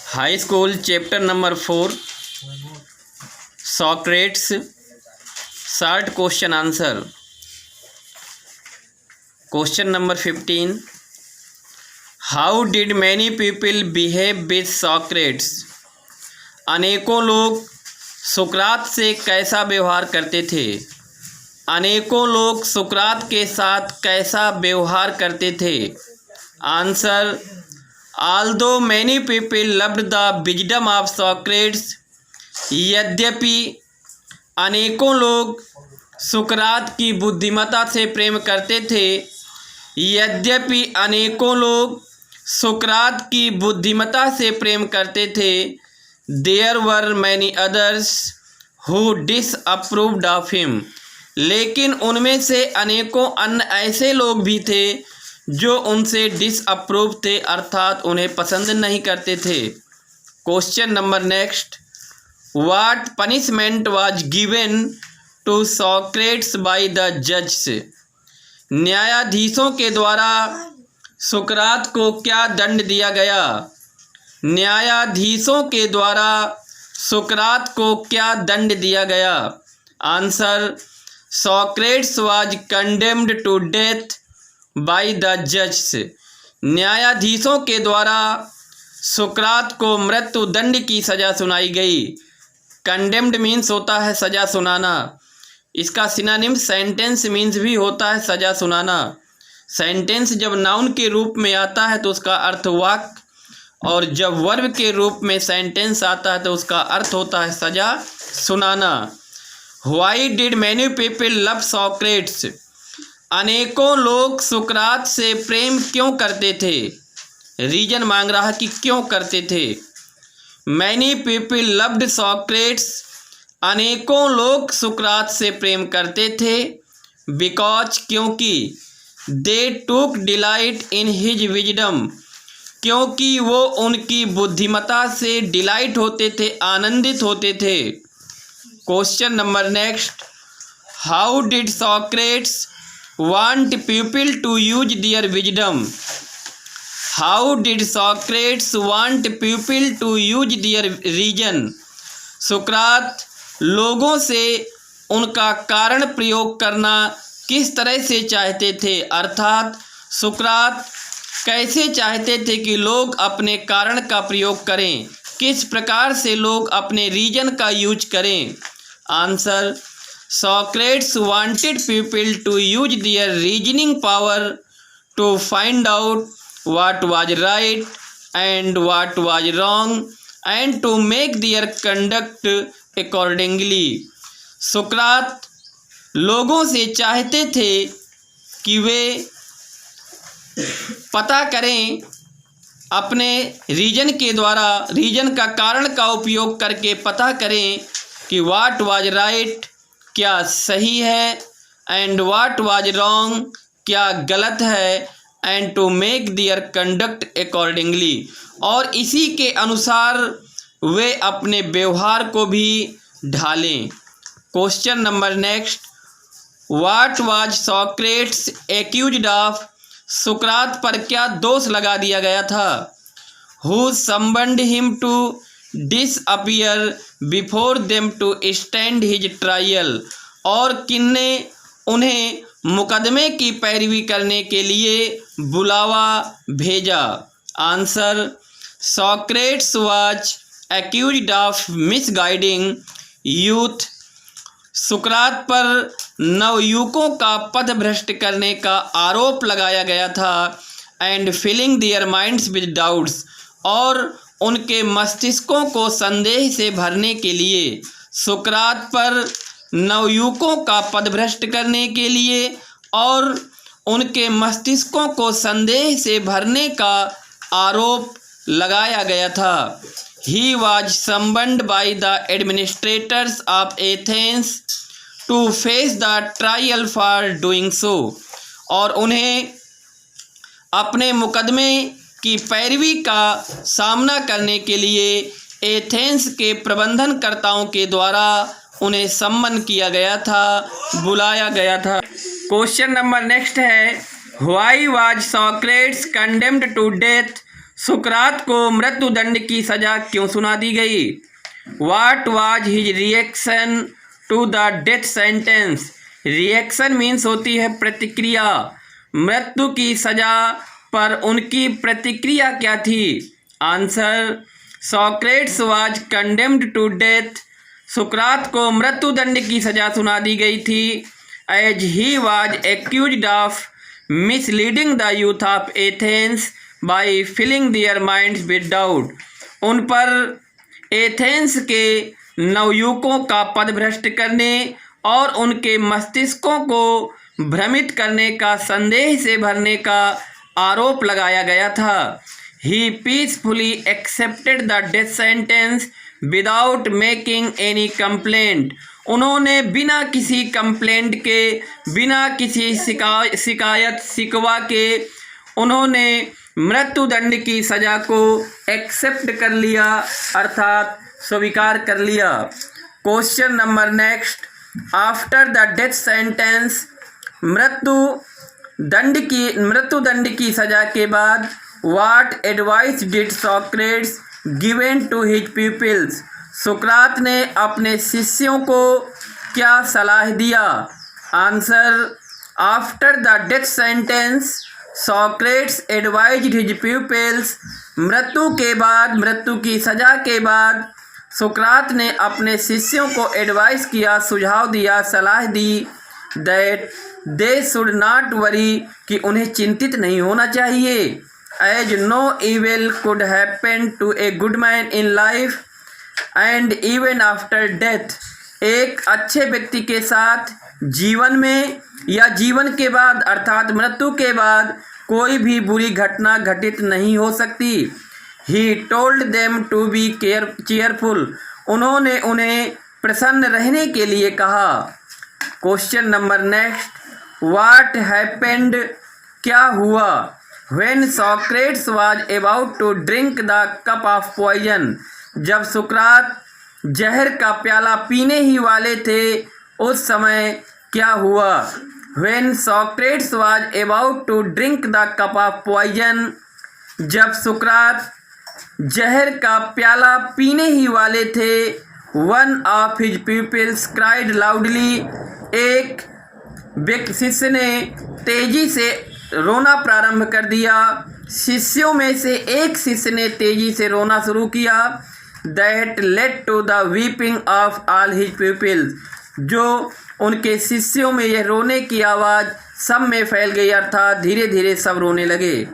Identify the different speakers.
Speaker 1: High school chapter number 4 Socrates short question answer. Question number 15 how did many people behave with Socrates. अनेकों लोग सुकरात से कैसा व्यवहार करते थे। अनेकों लोग सुकरात के साथ कैसा व्यवहार करते थे। Answer Although many people loved the wisdom of Socrates, यद्यपि अनेकों लोग सुकरात की बुद्धिमत्ता से प्रेम करते थे। यद्यपि अनेकों लोग सुकरात की बुद्धिमत्ता से प्रेम करते थे। There were many others who disapproved of him, लेकिन उनमें से अनेकों अन्य ऐसे लोग भी थे जो उनसे डिसअप्रूव थे, अर्थात उन्हें पसंद नहीं करते थे। Question number next what punishment was given to Socrates by the जज। न्यायाधीशों के द्वारा सुकरात को क्या दंड दिया गया। न्यायाधीशों के द्वारा सुकरात को क्या दंड दिया गया। Answer Socrates was condemned to death by the जज। न्यायाधीशों के द्वारा सुकरात को मृत्यु दंड की सज़ा सुनाई गई। कंडेम्ड मीन्स होता है सज़ा सुनाना। इसका सिनोनिम सेंटेंस मीन्स भी होता है सज़ा सुनाना। सेंटेंस जब नाउन के रूप में आता है तो उसका अर्थ वाक्य, और जब वर्ब के रूप में सेंटेंस आता है तो उसका अर्थ होता है सज़ा सुनाना। Why did many people love Socrates. अनेकों लोग सुकरात से प्रेम क्यों करते थे। रीजन मांग रहा कि क्यों करते थे। मैनी पीपल लव्ड सॉक्रेट्स, अनेकों लोग सुकरात से प्रेम करते थे। बिकॉज क्योंकि दे टूक डिलाइट इन हिज विजडम, क्योंकि वो उनकी बुद्धिमत्ता से डिलाइट होते थे, आनंदित होते थे। Question number next how did Socrates want people to use their wisdom। How did Socrates want people to use their reason। सुकरात लोगों से उनका कारण प्रयोग करना किस तरह से चाहते थे, अर्थात सुकरात कैसे चाहते थे कि लोग अपने कारण का प्रयोग करें, किस प्रकार से लोग अपने रीजन का यूज करें। Answer Socrates wanted people to use their reasoning power to find out what was right and what was wrong and to make their conduct accordingly। सुकरात लोगों से चाहते थे कि वे पता करें, अपने रीजन के द्वारा, रीजन का कारण का उपयोग करके पता करें कि what was right क्या सही है, एंड वाट वाज रॉन्ग क्या गलत है, and to make their conduct accordingly, और इसी के अनुसार वे अपने व्यवहार को भी ढालें। Question number next what was Socrates accused of. सुकरात पर क्या दोष लगा दिया गया था। Who summoned him to disappear before them to stand his trial, और किन्ने उन्हें मुकदमे की पैरवी करने के लिए बुलावा भेजा। Answer Socrates was accused of misguiding youth. सुकरात पर नवयुवकों का पथभ्रष्ट करने का आरोप लगाया गया था। And filling their minds with doubts, और उनके मस्तिष्कों को संदेह से भरने के लिए, सुकरात पर नवयुवकों का पथभ्रष्ट करने के लिए और उनके मस्तिष्कों को संदेह से भरने का आरोप लगाया गया था। He was summoned by the administrators of Athens to face the trial for doing so, और उन्हें अपने मुकदमे की पैरवी का सामना करने के लिए एथेंस के प्रबंधनकर्ताओं के द्वारा उन्हें सम्मन किया गया था, बुलाया गया था। क्वेश्चन नंबर नेक्स्ट है why was Socrates condemned to death. सुकरात को मृत्युदंड की सजा क्यों सुना दी गई? What was his reaction to the death sentence? Reaction means होती है प्रतिक्रिया। मृत्यु की सजा पर उनकी प्रतिक्रिया क्या थी? Answer, Socrates was condemned to death. सुकरात को मृत्युदंड की सजा सुना दी गई थी as he was accused of misleading the youth of Athens by filling their minds with doubt. उन पर एथेंस के नवयुवकों का पदभ्रष्ट करने और उनके मस्तिष्कों को भ्रमित करने का संदेह से भरने का आरोप लगाया गया था। He peacefully accepted the death sentence without making any complaint. उन्होंने बिना किसी कंप्लेंट के, बिना किसी शिकायत शिकवा के उन्होंने मृत्युदंड की सजा को एक्सेप्ट कर लिया, अर्थात स्वीकार कर लिया। Question number next, after the death sentence, मृत्युदंड की सजा के बाद what advice did Socrates given to his peoples? सुकरात ने अपने शिष्यों को क्या सलाह दिया? Answer, after the death sentence Socrates advised his peoples. मृत्यु की सजा के बाद सुकरात ने अपने शिष्यों को एडवाइस किया, सुझाव दिया, सलाह दी that they should not worry, कि उन्हें चिंतित नहीं होना चाहिए। As no evil could happen to a good man in life and even after death. एक अच्छे व्यक्ति के साथ जीवन में या जीवन के बाद अर्थात मृत्यु के बाद कोई भी बुरी घटना घटित नहीं हो सकती। He told them to be cheerful. उन्होंने उन्हें प्रसन्न रहने के लिए कहा। Question number next, what happened, क्या हुआ? When Socrates was about to drink the cup of poison. जब सुकरात जहर का प्याला पीने ही वाले थे उस समय क्या हुआ? When Socrates was about to drink the cup of poison, जब सुकरात जहर का प्याला पीने ही वाले थे, one of his pupils cried loudly, एक शिष्य ने तेजी से रोना प्रारंभ कर दिया। शिष्यों में से एक शिष्य ने तेजी से रोना शुरू किया। That led to the weeping of all his pupils, जो उनके शिष्यों में यह रोने की आवाज़ सब में फैल गई, अर्थात धीरे धीरे सब रोने लगे।